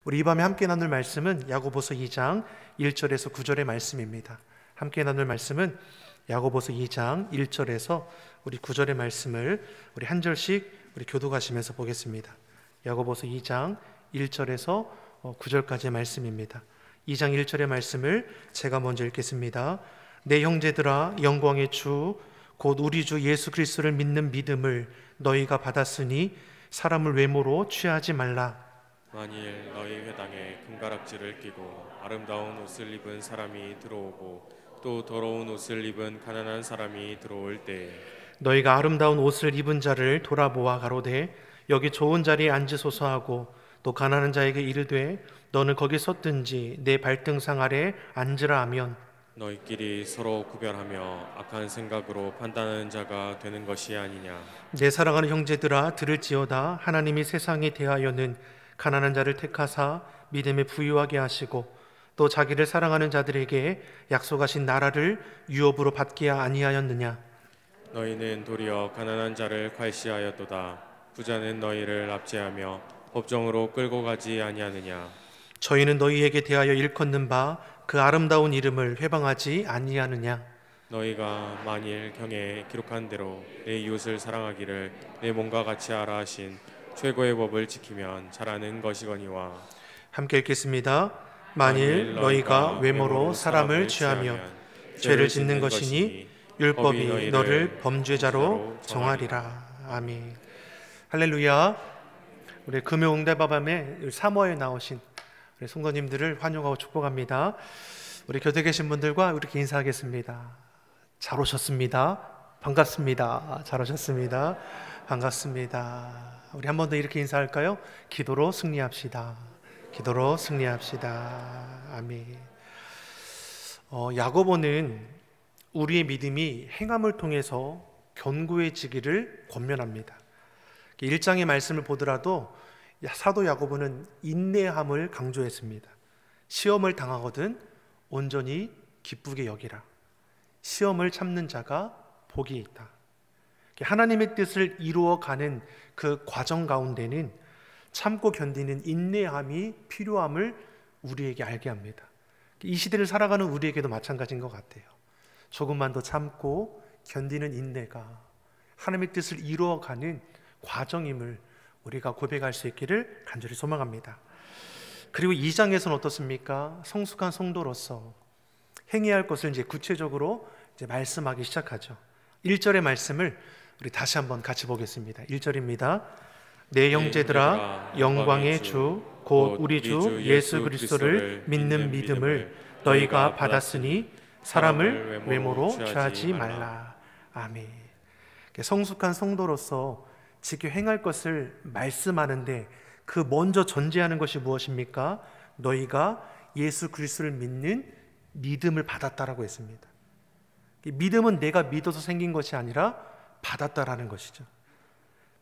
우리 이 밤에 함께 나눌 말씀은 야고보서 2장 1절에서 9절의 말씀입니다. 함께 나눌 말씀은 야고보서 2장 1절에서 우리 9절의 말씀을 우리 한 절씩 우리 교독하시면서 보겠습니다. 야고보서 2장 1절에서 9절까지의 말씀입니다. 2장 1절의 말씀을 제가 먼저 읽겠습니다. 내 형제들아, 영광의 주 곧 우리 주 예수 그리스도를 믿는 믿음을 너희가 받았으니 사람을 외모로 취하지 말라. 만일 너희 회당에 금가락지를 끼고 아름다운 옷을 입은 사람이 들어오고 또 더러운 옷을 입은 가난한 사람이 들어올 때에 너희가 아름다운 옷을 입은 자를 돌아보아 가로되 여기 좋은 자리에 앉으소서 하고 또 가난한 자에게 이르되 너는 거기 섰든지 내 발등상 아래 앉으라 하면 너희끼리 서로 구별하며 악한 생각으로 판단하는 자가 되는 것이 아니냐. 내 사랑하는 형제들아, 들을지어다. 하나님이 세상에 대하여는 가난한 자를 택하사 믿음에 부유하게 하시고 또 자기를 사랑하는 자들에게 약속하신 나라를 유업으로 받게 아니하였느냐. 너희는 도리어 가난한 자를 괄시하였도다. 부자는 너희를 압제하며 법정으로 끌고 가지 아니하느냐. 저희는 너희에게 대하여 일컫는 바 그 아름다운 이름을 회방하지 아니하느냐. 너희가 만일 경에 기록한 대로 내 이웃을 사랑하기를 내 몸과 같이 하라 하신 최고의 법을 지키면 잘하는 것이거니와. 함께 읽겠습니다. 만일 너희가 외모로 사람을 취하며 죄를 짓는 것이니 율법이 너를 범죄자로 정하리라. 아멘. 할렐루야. 우리 금요응답밤에 사모에 나오신 우리 성도님들을 환영하고 축복합니다. 우리 곁에 계신 분들과 이렇게 인사하겠습니다. 잘 오셨습니다. 반갑습니다. 잘 오셨습니다. 반갑습니다. 우리 한 번 더 이렇게 인사할까요? 기도로 승리합시다. 기도로 승리합시다. 아멘. 야고보는 우리의 믿음이 행함을 통해서 견고해지기를 권면합니다. 1장의 말씀을 보더라도 사도 야고보는 인내함을 강조했습니다. 시험을 당하거든 온전히 기쁘게 여기라. 시험을 참는 자가 복이 있다. 하나님의 뜻을 이루어가는 그 과정 가운데는 참고 견디는 인내함이 필요함을 우리에게 알게 합니다. 이 시대를 살아가는 우리에게도 마찬가지인 것 같아요. 조금만 더 참고 견디는 인내가 하나님의 뜻을 이루어가는 과정임을 우리가 고백할 수 있기를 간절히 소망합니다. 그리고 2장에서는 어떻습니까? 성숙한 성도로서 행해야 할 것을 이제 구체적으로 말씀하기 시작하죠. 1절의 말씀을 우리 다시 한번 같이 보겠습니다. 1절입니다. 내 형제들아, 영광의 주 곧 우리 주 예수 그리스도를 믿는 믿음을 너희가 받았으니 사람을 외모로 취하지 말라. 아멘. 성숙한 성도로서 지켜 행할 것을 말씀하는데 그 먼저 전제하는 것이 무엇입니까? 너희가 예수 그리스도를 믿는 믿음을 받았다라고 했습니다. 믿음은 내가 믿어서 생긴 것이 아니라 받았다라는 것이죠.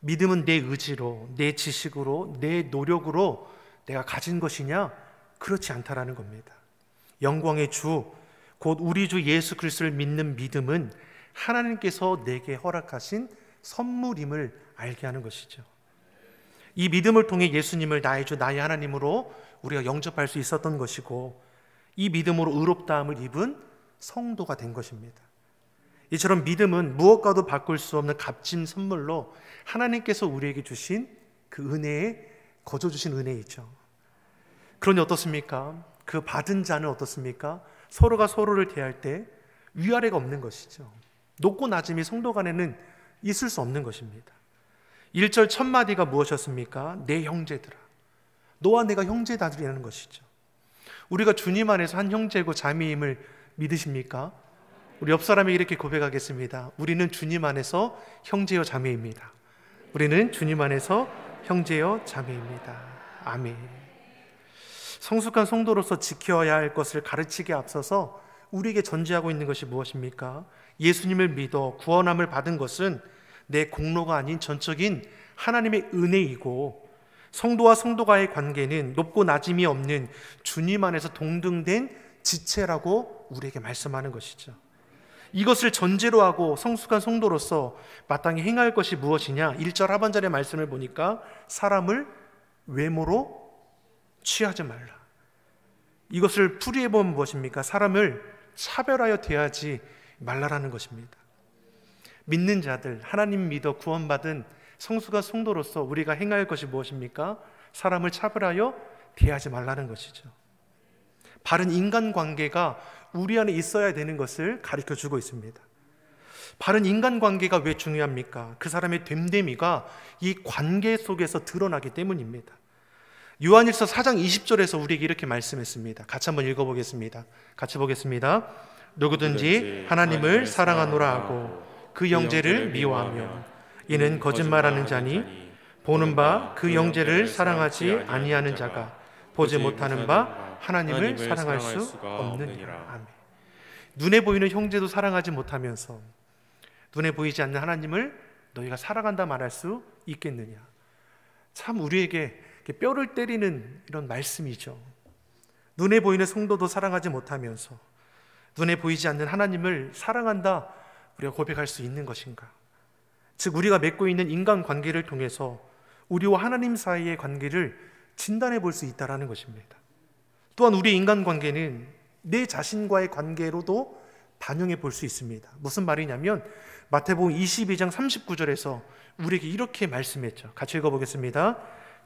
믿음은 내 의지로, 내 지식으로, 내 노력으로 내가 가진 것이냐? 그렇지 않다라는 겁니다. 영광의 주, 곧 우리 주 예수 그리스도를 믿는 믿음은 하나님께서 내게 허락하신 선물임을 알게 하는 것이죠. 이 믿음을 통해 예수님을 나의 주, 나의 하나님으로 우리가 영접할 수 있었던 것이고 이 믿음으로 의롭다함을 입은 성도가 된 것입니다. 이처럼 믿음은 무엇과도 바꿀 수 없는 값진 선물로 하나님께서 우리에게 주신 그 은혜에 거저 주신 은혜이죠. 그러니 어떻습니까? 그 받은 자는 어떻습니까? 서로가 서로를 대할 때 위아래가 없는 것이죠. 높고 낮음이 성도 간에는 있을 수 없는 것입니다. 1절 첫 마디가 무엇이었습니까? 내 형제들아. 너와 내가 형제다라는 것이죠. 우리가 주님 안에서 한 형제고 자매임을 믿으십니까? 우리 옆 사람에게 이렇게 고백하겠습니다. 우리는 주님 안에서 형제여 자매입니다. 우리는 주님 안에서 형제여 자매입니다. 아멘. 성숙한 성도로서 지켜야 할 것을 가르치기에 앞서서 우리에게 전제하고 있는 것이 무엇입니까? 예수님을 믿어 구원함을 받은 것은 내 공로가 아닌 전적인 하나님의 은혜이고 성도와 성도가의 관계는 높고 낮음이 없는 주님 안에서 동등된 지체라고 우리에게 말씀하는 것이죠. 이것을 전제로 하고 성숙한 성도로서 마땅히 행할 것이 무엇이냐? 1절 하반절의 말씀을 보니까 사람을 외모로 취하지 말라. 이것을 풀이해보면 무엇입니까? 사람을 차별하여 대하지 말라라는 것입니다. 믿는 자들, 하나님 믿어 구원받은 성수가 성도로서 우리가 행할 것이 무엇입니까? 사람을 차별하여 대하지 말라는 것이죠. 바른 인간관계가 우리 안에 있어야 되는 것을 가르쳐주고 있습니다. 바른 인간관계가 왜 중요합니까? 그 사람의 됨됨이가 이 관계 속에서 드러나기 때문입니다. 요한일서 4장 20절에서 우리에게 이렇게 말씀했습니다. 같이 한번 읽어보겠습니다. 같이 보겠습니다. 누구든지 하나님을 사랑하노라 하고 그 형제를 미워하면 이는 거짓말하는 자니 보는 바 그 형제를 사랑하지 아니하는 자가 보지 못하는 바 하나님을 사랑할 수 없느니라. 아멘. 눈에 보이는 형제도 사랑하지 못하면서 눈에 보이지 않는 하나님을 너희가 사랑한다 말할 수 있겠느냐. 참 우리에게 뼈를 때리는 이런 말씀이죠. 눈에 보이는 성도도 사랑하지 못하면서 눈에 보이지 않는 하나님을 사랑한다 우리가 고백할 수 있는 것인가? 즉 우리가 맺고 있는 인간관계를 통해서 우리와 하나님 사이의 관계를 진단해 볼 수 있다는 것입니다. 또한 우리 인간관계는 내 자신과의 관계로도 반영해 볼 수 있습니다. 무슨 말이냐면 마태복음 22장 39절에서 우리에게 이렇게 말씀했죠. 같이 읽어보겠습니다.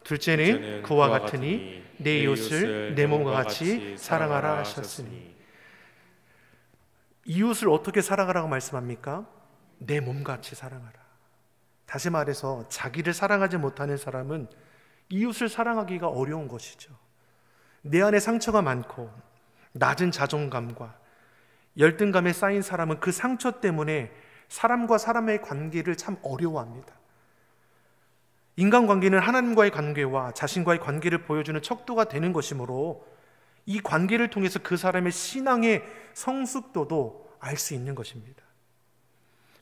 둘째는 그와 같으니 내 이웃을 내 몸과 같이 사랑하라 하셨으니. 이웃을 어떻게 사랑하라고 말씀합니까? 내 몸같이 사랑하라. 다시 말해서 자기를 사랑하지 못하는 사람은 이웃을 사랑하기가 어려운 것이죠. 내 안에 상처가 많고 낮은 자존감과 열등감에 쌓인 사람은 그 상처 때문에 사람과 사람의 관계를 참 어려워합니다. 인간관계는 하나님과의 관계와 자신과의 관계를 보여주는 척도가 되는 것이므로 이 관계를 통해서 그 사람의 신앙의 성숙도도 알 수 있는 것입니다.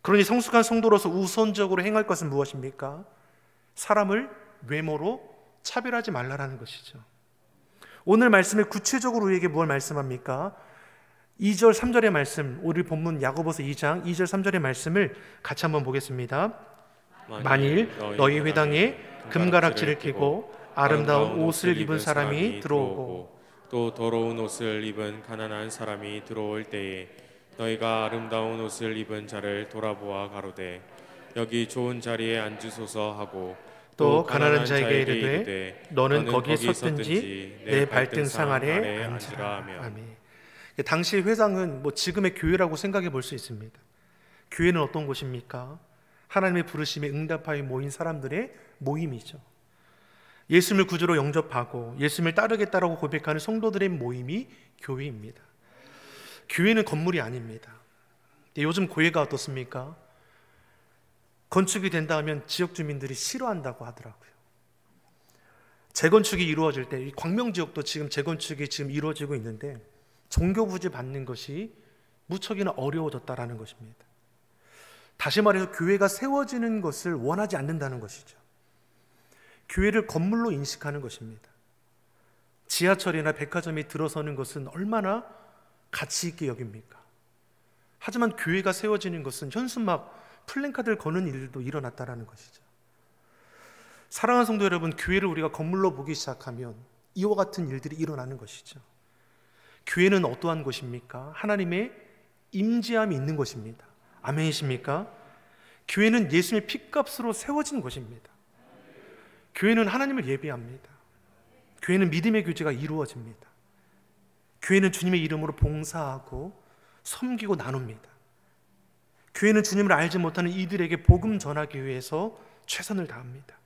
그러니 성숙한 성도로서 우선적으로 행할 것은 무엇입니까? 사람을 외모로 차별하지 말라라는 것이죠. 오늘 말씀에 구체적으로 우리에게 무엇을 말씀합니까? 2절 3절의 말씀, 우리 본문 야고보서 2장 2절 3절의 말씀을 같이 한번 보겠습니다. 만일 너희 회당에 금가락지를 끼고 아름다운 옷을 입은 사람이 들어오고 또 더러운 옷을 입은 가난한 사람이 들어올 때에 너희가 아름다운 옷을 입은 자를 돌아보아 가로되 여기 좋은 자리에 앉으소서 하고 또 가난한 자에게 이르되 너는 거기에 섰든지 내 발등상 아래 앉으라. 아멘. 당시 회당은 지금의 교회라고 생각해 볼 수 있습니다. 교회는 어떤 곳입니까? 하나님의 부르심에 응답하여 모인 사람들의 모임이죠. 예수님을 구주로 영접하고 예수님을 따르겠다라고 고백하는 성도들의 모임이 교회입니다. 교회는 건물이 아닙니다. 요즘 교회가 어떻습니까? 건축이 된다 하면 지역 주민들이 싫어한다고 하더라고요. 재건축이 이루어질 때 광명지역도 지금 재건축이 이루어지고 있는데 종교부지 받는 것이 무척이나 어려워졌다라는 것입니다. 다시 말해서 교회가 세워지는 것을 원하지 않는다는 것이죠. 교회를 건물로 인식하는 것입니다. 지하철이나 백화점이 들어서는 것은 얼마나 가치 있게 여깁니까? 하지만 교회가 세워지는 것은 현수막 플랜카드를 거는 일도 일어났다는 것이죠. 사랑하는 성도 여러분, 교회를 우리가 건물로 보기 시작하면 이와 같은 일들이 일어나는 것이죠. 교회는 어떠한 곳입니까? 하나님의 임재함이 있는 곳입니다. 아멘이십니까? 교회는 예수님의 피값으로 세워진 곳입니다. 교회는 하나님을 예배합니다. 교회는 믿음의 교제가 이루어집니다. 교회는 주님의 이름으로 봉사하고 섬기고 나눕니다. 교회는 주님을 알지 못하는 이들에게 복음 전하기 위해서 최선을 다합니다.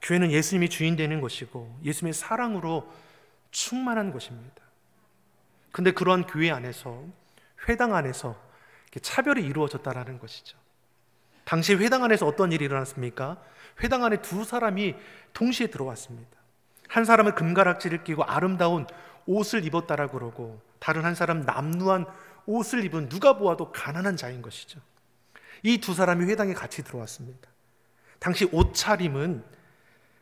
교회는 예수님이 주인 되는 것이고 예수님의 사랑으로 충만한 것입니다. 근데 그러한 교회 안에서, 회당 안에서 차별이 이루어졌다는 것이죠. 당시 회당 안에서 어떤 일이 일어났습니까? 회당 안에 두 사람이 동시에 들어왔습니다. 한 사람은 금가락지를 끼고 아름다운 옷을 입었다라고 그러고 다른 한 사람은 남루한 옷을 입은 누가 보아도 가난한 자인 것이죠. 이 두 사람이 회당에 같이 들어왔습니다. 당시 옷차림은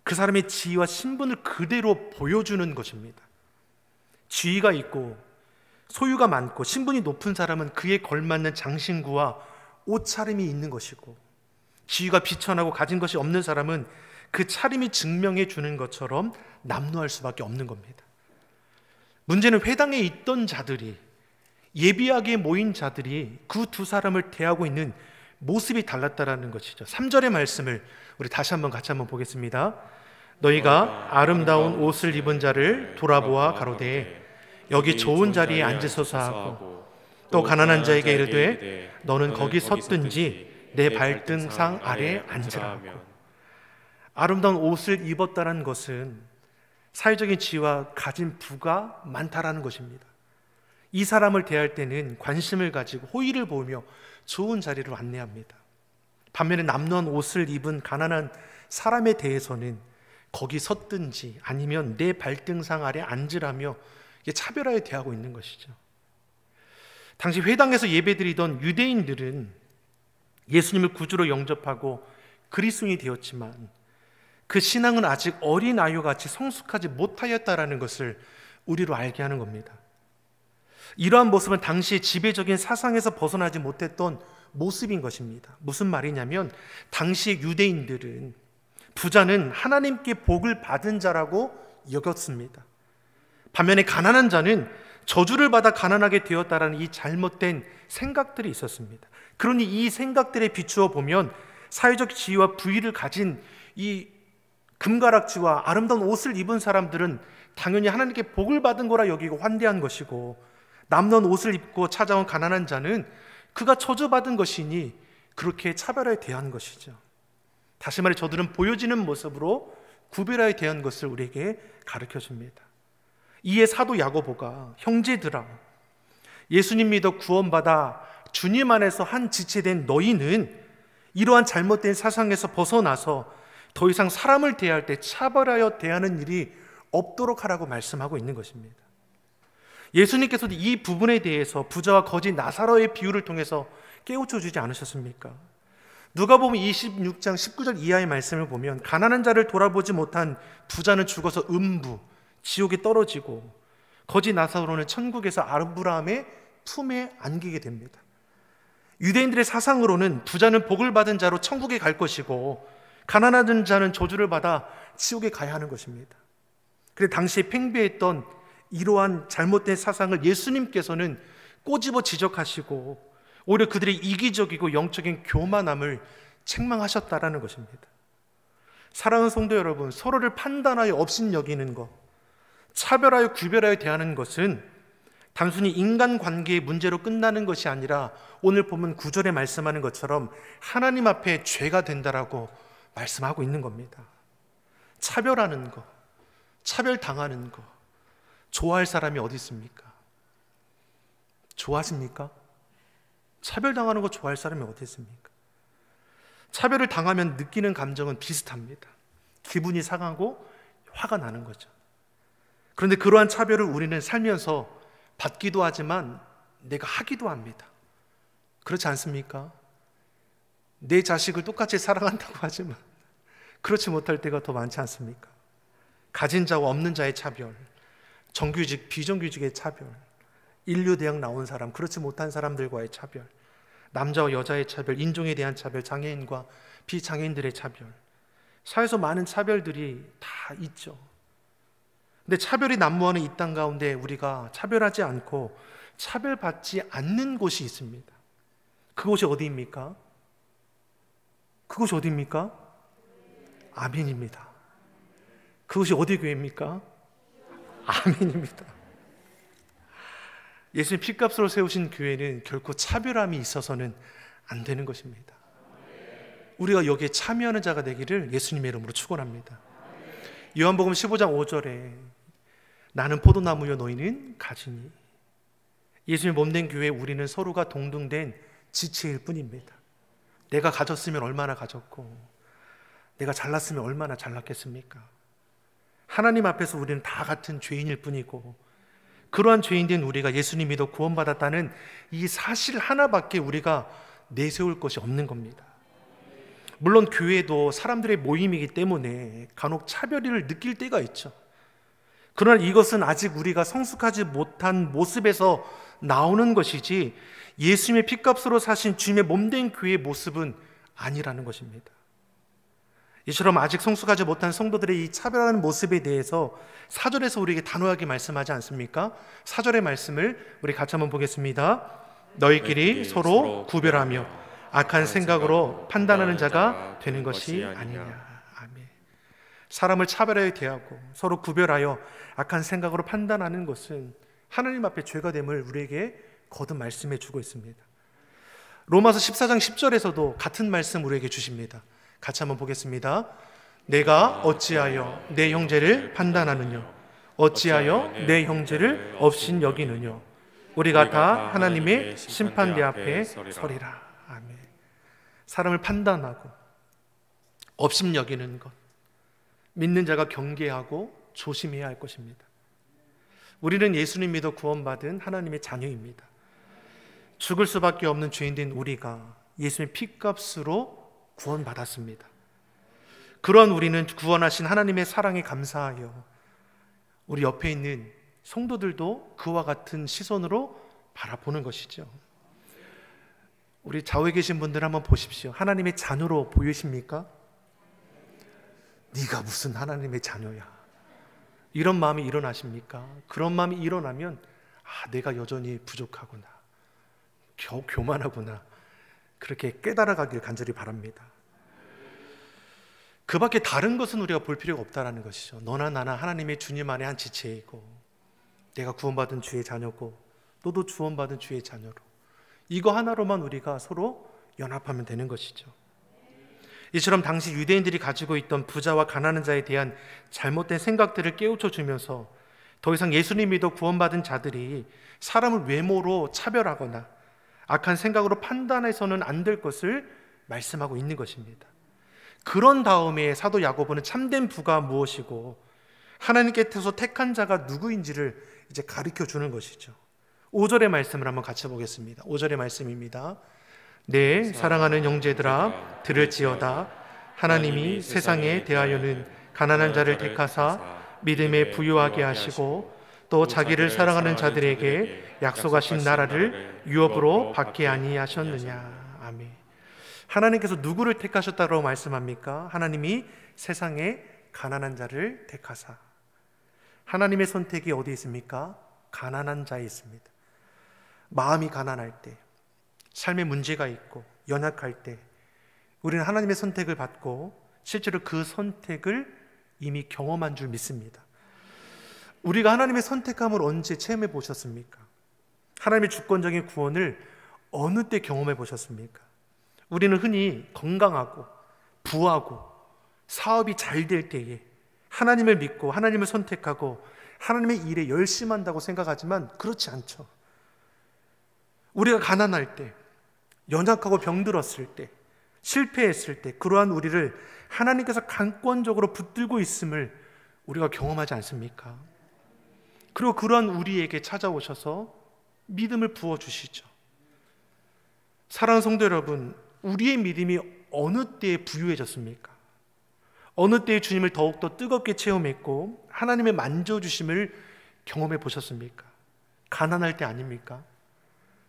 그 사람의 지위와 신분을 그대로 보여주는 것입니다. 지위가 있고 소유가 많고 신분이 높은 사람은 그에 걸맞는 장신구와 옷차림이 있는 것이고 지위가 비천하고 가진 것이 없는 사람은 그 차림이 증명해 주는 것처럼 남루할 수밖에 없는 겁니다. 문제는 회당에 있던 자들이, 예비하게 모인 자들이 그 두 사람을 대하고 있는 모습이 달랐다라는 것이죠. 3절의 말씀을 우리 다시 한번 같이 한번 보겠습니다. 너희가 아름다운 옷을 입은 자를 돌아보아 가로되 여기 좋은 자리에 앉으소서 하고 또 가난한 자에게 이르되 너는 거기 섰든지 내 발등상 아래 앉으라고. 아름다운 옷을 입었다는 것은 사회적인 지위와 가진 부가 많다라는 것입니다. 이 사람을 대할 때는 관심을 가지고 호의를 보이며 좋은 자리로 안내합니다. 반면에 남루한 옷을 입은 가난한 사람에 대해서는 거기 섰든지 아니면 내 발등상 아래 앉으라며 차별하여 대하고 있는 것이죠. 당시 회당에서 예배드리던 유대인들은 예수님을 구주로 영접하고 그리스도인이 되었지만 그 신앙은 아직 어린 아이와 같이 성숙하지 못하였다라는 것을 우리로 알게 하는 겁니다. 이러한 모습은 당시의 지배적인 사상에서 벗어나지 못했던 모습인 것입니다. 무슨 말이냐면 당시의 유대인들은 부자는 하나님께 복을 받은 자라고 여겼습니다. 반면에 가난한 자는 저주를 받아 가난하게 되었다라는 이 잘못된 생각들이 있었습니다. 그러니 이 생각들에 비추어 보면 사회적 지위와 부위를 가진 이 금가락지와 아름다운 옷을 입은 사람들은 당연히 하나님께 복을 받은 거라 여기고 환대한 것이고, 남는 옷을 입고 찾아온 가난한 자는 그가 저주받은 것이니 그렇게 차별하여 대한 것이죠. 다시 말해 저들은 보여지는 모습으로 구별하여 대한 것을 우리에게 가르쳐 줍니다. 이에 사도 야고보가 형제들아, 예수님 믿어 구원받아 주님 안에서 한 지체된 너희는 이러한 잘못된 사상에서 벗어나서 더 이상 사람을 대할 때 차별하여 대하는 일이 없도록 하라고 말씀하고 있는 것입니다. 예수님께서도 이 부분에 대해서 부자와 거지 나사로의 비유를 통해서 깨우쳐 주지 않으셨습니까? 누가복음 26장 19절 이하의 말씀을 보면 가난한 자를 돌아보지 못한 부자는 죽어서 음부, 지옥에 떨어지고 거지 나사로는 천국에서 아브라함의 품에 안기게 됩니다. 유대인들의 사상으로는 부자는 복을 받은 자로 천국에 갈 것이고 가난한 자는 저주를 받아 지옥에 가야 하는 것입니다. 그런데 당시에 팽배했던 이러한 잘못된 사상을 예수님께서는 꼬집어 지적하시고 오히려 그들의 이기적이고 영적인 교만함을 책망하셨다라는 것입니다. 사랑하는 성도 여러분, 서로를 판단하여 업신여기는 것, 차별하여 구별하여 대하는 것은 단순히 인간관계의 문제로 끝나는 것이 아니라 오늘 보면 9절에 말씀하는 것처럼 하나님 앞에 죄가 된다라고 말씀하고 있는 겁니다. 차별하는 것, 차별당하는 것, 좋아할 사람이 어디 있습니까? 좋아하십니까? 차별당하는 거 좋아할 사람이 어디 있습니까? 차별을 당하면 느끼는 감정은 비슷합니다. 기분이 상하고 화가 나는 거죠. 그런데 그러한 차별을 우리는 살면서 받기도 하지만 내가 하기도 합니다. 그렇지 않습니까? 내 자식을 똑같이 사랑한다고 하지만 그렇지 못할 때가 더 많지 않습니까? 가진 자와 없는 자의 차별, 정규직, 비정규직의 차별, 인류대학 나온 사람, 그렇지 못한 사람들과의 차별, 남자와 여자의 차별, 인종에 대한 차별, 장애인과 비장애인들의 차별, 사회에서 많은 차별들이 다 있죠. 근데 차별이 난무하는 이 땅 가운데 우리가 차별하지 않고 차별받지 않는 곳이 있습니다. 그곳이 어디입니까? 그곳이 어디입니까? 아멘입니다. 그것이 어디 교회입니까? 아멘입니다. 예수님 피값으로 세우신 교회는 결코 차별함이 있어서는 안 되는 것입니다. 우리가 여기에 참여하는 자가 되기를 예수님의 이름으로 축원합니다. 요한복음 15장 5절에 나는 포도나무요 너희는 가지니. 예수님 몸된 교회에 우리는 서로가 동등된 지체일 뿐입니다. 내가 가졌으면 얼마나 가졌고 내가 잘났으면 얼마나 잘났겠습니까? 하나님 앞에서 우리는 다 같은 죄인일 뿐이고 그러한 죄인된 우리가 예수님 믿어 구원받았다는 이 사실 하나밖에 우리가 내세울 것이 없는 겁니다. 물론 교회도 사람들의 모임이기 때문에 간혹 차별을 느낄 때가 있죠. 그러나 이것은 아직 우리가 성숙하지 못한 모습에서 나오는 것이지 예수님의 피값으로 사신 주님의 몸된 교회의 모습은 아니라는 것입니다. 이처럼 아직 성숙하지 못한 성도들의 이 차별하는 모습에 대해서 4절에서 우리에게 단호하게 말씀하지 않습니까? 4절의 말씀을 우리 같이 한번 보겠습니다. 너희끼리 서로 구별하며 악한 생각으로 판단하는 자가 되는 것이 아니냐. 아멘. 사람을 차별하여 대하고 서로 구별하여 악한 생각으로 판단하는 것은 하나님 앞에 죄가 됨을 우리에게 거듭 말씀해 주고 있습니다. 로마서 14장 10절에서도 같은 말씀 우리에게 주십니다. 같이 한번 보겠습니다. 내가 어찌하여 내 형제를 판단하느냐, 어찌하여 내 형제를 업신 여기느냐. 우리가 다 하나님의 심판대 앞에 서리라. 아멘. 사람을 판단하고 업신 여기는 것, 믿는 자가 경계하고 조심해야 할 것입니다. 우리는 예수님 믿어 구원받은 하나님의 자녀입니다. 죽을 수밖에 없는 죄인된 우리가 예수님의 피값으로 구원받았습니다. 그런 우리는 구원하신 하나님의 사랑에 감사하여 우리 옆에 있는 성도들도 그와 같은 시선으로 바라보는 것이죠. 우리 좌우에 계신 분들 한번 보십시오. 하나님의 자녀로 보이십니까? 네가 무슨 하나님의 자녀야, 이런 마음이 일어나십니까? 그런 마음이 일어나면 내가 여전히 부족하구나, 교만하구나, 그렇게 깨달아가길 간절히 바랍니다. 그 밖에 다른 것은 우리가 볼 필요가 없다는 것이죠. 너나 나나 하나님의 주님 안에 한 지체이고, 내가 구원받은 주의 자녀고, 너도 구원받은 주의 자녀로, 이거 하나로만 우리가 서로 연합하면 되는 것이죠. 이처럼 당시 유대인들이 가지고 있던 부자와 가난한 자에 대한 잘못된 생각들을 깨우쳐 주면서 더 이상 예수님 믿어 구원받은 자들이 사람을 외모로 차별하거나 악한 생각으로 판단해서는 안 될 것을 말씀하고 있는 것입니다. 그런 다음에 사도 야고보는 참된 부가 무엇이고 하나님께서 택한 자가 누구인지를 이제 가르쳐 주는 것이죠. 5절의 말씀을 한번 같이 보겠습니다. 5절의 말씀입니다. 네, 사랑하는 형제들아 들을지어다. 하나님이 세상에 대하여는 가난한 자를 택하사 믿음에 부유하게 하시고 또 자기를 사랑하는 자들에게 약속하신 나라를 유업으로 받게 아니하셨느냐. 아멘. 하나님께서 누구를 택하셨다고 말씀합니까? 하나님이 세상에 가난한 자를 택하사. 하나님의 선택이 어디 있습니까? 가난한 자에 있습니다. 마음이 가난할 때, 삶에 문제가 있고 연약할 때 우리는 하나님의 선택을 받고 실제로 그 선택을 이미 경험한 줄 믿습니다. 우리가 하나님의 선택함을 언제 체험해 보셨습니까? 하나님의 주권적인 구원을 어느 때 경험해 보셨습니까? 우리는 흔히 건강하고 부하고 사업이 잘 될 때에 하나님을 믿고 하나님을 선택하고 하나님의 일에 열심한다고 생각하지만 그렇지 않죠. 우리가 가난할 때, 연약하고 병들었을 때, 실패했을 때 그러한 우리를 하나님께서 강권적으로 붙들고 있음을 우리가 경험하지 않습니까? 그리고 그러한 우리에게 찾아오셔서 믿음을 부어주시죠. 사랑하는 성도 여러분, 우리의 믿음이 어느 때에 부유해졌습니까? 어느 때에 주님을 더욱더 뜨겁게 체험했고 하나님의 만져주심을 경험해 보셨습니까? 가난할 때 아닙니까?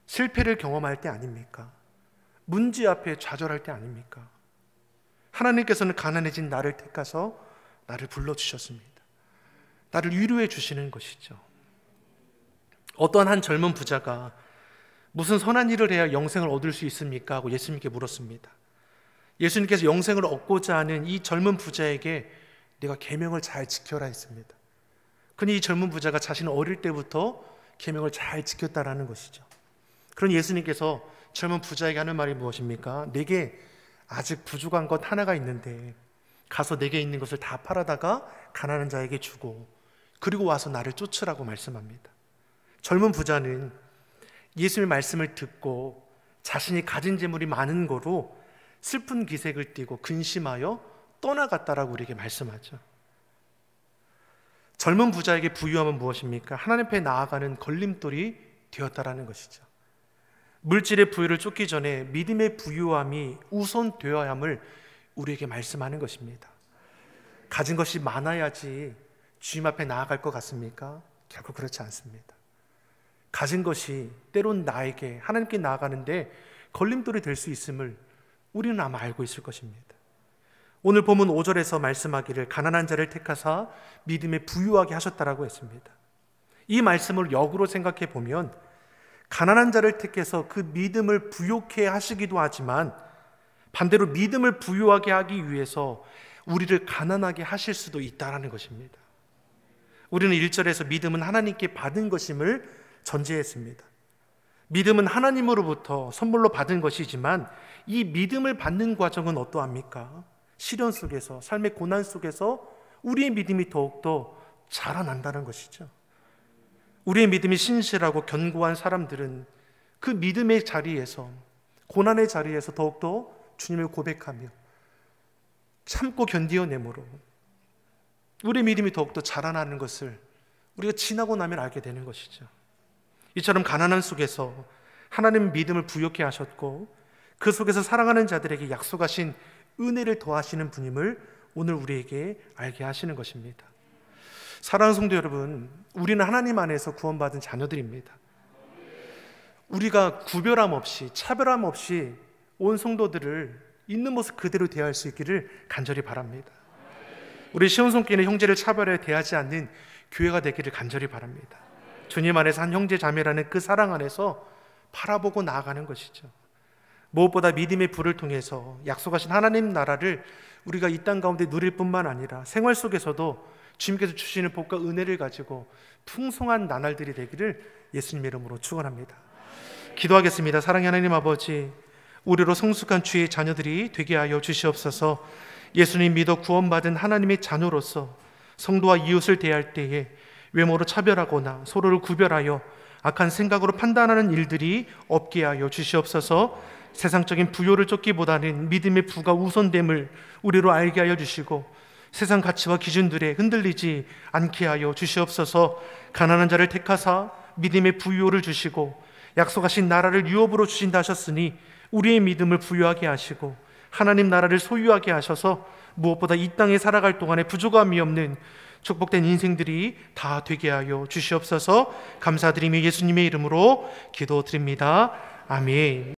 실패를 경험할 때 아닙니까? 문제 앞에 좌절할 때 아닙니까? 하나님께서는 가난해진 나를 택하서 나를 불러주셨습니다. 나를 위로해 주시는 것이죠. 어떠한 한 젊은 부자가 무슨 선한 일을 해야 영생을 얻을 수 있습니까? 하고 예수님께 물었습니다. 예수님께서 영생을 얻고자 하는 이 젊은 부자에게 내가 계명을 잘 지켜라 했습니다. 그러니 이 젊은 부자가 자신은 어릴 때부터 계명을 잘 지켰다라는 것이죠. 그런 예수님께서 젊은 부자에게 하는 말이 무엇입니까? 내게 아직 부족한 것 하나가 있는데 가서 내게 있는 것을 다 팔아다가 가난한 자에게 주고 그리고 와서 나를 쫓으라고 말씀합니다. 젊은 부자는 예수님의 말씀을 듣고 자신이 가진 재물이 많은 거로 슬픈 기색을 띠고 근심하여 떠나갔다라고 우리에게 말씀하죠. 젊은 부자에게 부유함은 무엇입니까? 하나님 앞에 나아가는 걸림돌이 되었다라는 것이죠. 물질의 부유를 쫓기 전에 믿음의 부유함이 우선되어야 함을 우리에게 말씀하는 것입니다. 가진 것이 많아야지 주님 앞에 나아갈 것 같습니까? 결코 그렇지 않습니다. 가진 것이 때론 나에게 하나님께 나아가는데 걸림돌이 될 수 있음을 우리는 아마 알고 있을 것입니다. 오늘 본문 5절에서 말씀하기를 가난한 자를 택하사 믿음에 부유하게 하셨다라고 했습니다. 이 말씀을 역으로 생각해 보면 가난한 자를 택해서 그 믿음을 부욕해 하시기도 하지만 반대로 믿음을 부유하게 하기 위해서 우리를 가난하게 하실 수도 있다라는 것입니다. 우리는 1절에서 믿음은 하나님께 받은 것임을 전제했습니다. 믿음은 하나님으로부터 선물로 받은 것이지만 이 믿음을 받는 과정은 어떠합니까? 시련 속에서, 삶의 고난 속에서 우리의 믿음이 더욱더 자라난다는 것이죠. 우리의 믿음이 신실하고 견고한 사람들은 그 믿음의 자리에서, 고난의 자리에서 더욱더 주님을 고백하며 참고 견디어내므로 우리의 믿음이 더욱더 자라나는 것을 우리가 지나고 나면 알게 되는 것이죠. 이처럼 가난한 속에서 하나님 믿음을 부욕해 하셨고 그 속에서 사랑하는 자들에게 약속하신 은혜를 더하시는 분임을 오늘 우리에게 알게 하시는 것입니다. 사랑하는 성도 여러분, 우리는 하나님 안에서 구원받은 자녀들입니다. 우리가 구별함 없이, 차별함 없이 온 성도들을 있는 모습 그대로 대할 수 있기를 간절히 바랍니다. 우리 시온손길의 형제를 차별해 대하지 않는 교회가 되기를 간절히 바랍니다. 주님 안에서 한 형제 자매라는 그 사랑 안에서 바라보고 나아가는 것이죠. 무엇보다 믿음의 불을 통해서 약속하신 하나님 나라를 우리가 이 땅 가운데 누릴 뿐만 아니라 생활 속에서도 주님께서 주시는 복과 은혜를 가지고 풍성한 나날들이 되기를 예수님 이름으로 축원합니다. 기도하겠습니다. 사랑의 하나님 아버지, 우리로 성숙한 주의 자녀들이 되게 하여 주시옵소서. 예수님 믿어 구원받은 하나님의 자녀로서 성도와 이웃을 대할 때에 외모로 차별하거나 서로를 구별하여 악한 생각으로 판단하는 일들이 없게 하여 주시옵소서. 세상적인 부요를 쫓기보다는 믿음의 부가 우선됨을 우리로 알게 하여 주시고 세상 가치와 기준들에 흔들리지 않게 하여 주시옵소서. 가난한 자를 택하사 믿음의 부요를 주시고 약속하신 나라를 유업으로 주신다 하셨으니 우리의 믿음을 부유하게 하시고 하나님 나라를 소유하게 하셔서 무엇보다 이 땅에 살아갈 동안에 부족함이 없는 축복된 인생들이 다 되게 하여 주시옵소서. 감사드리며 예수님의 이름으로 기도드립니다. 아멘.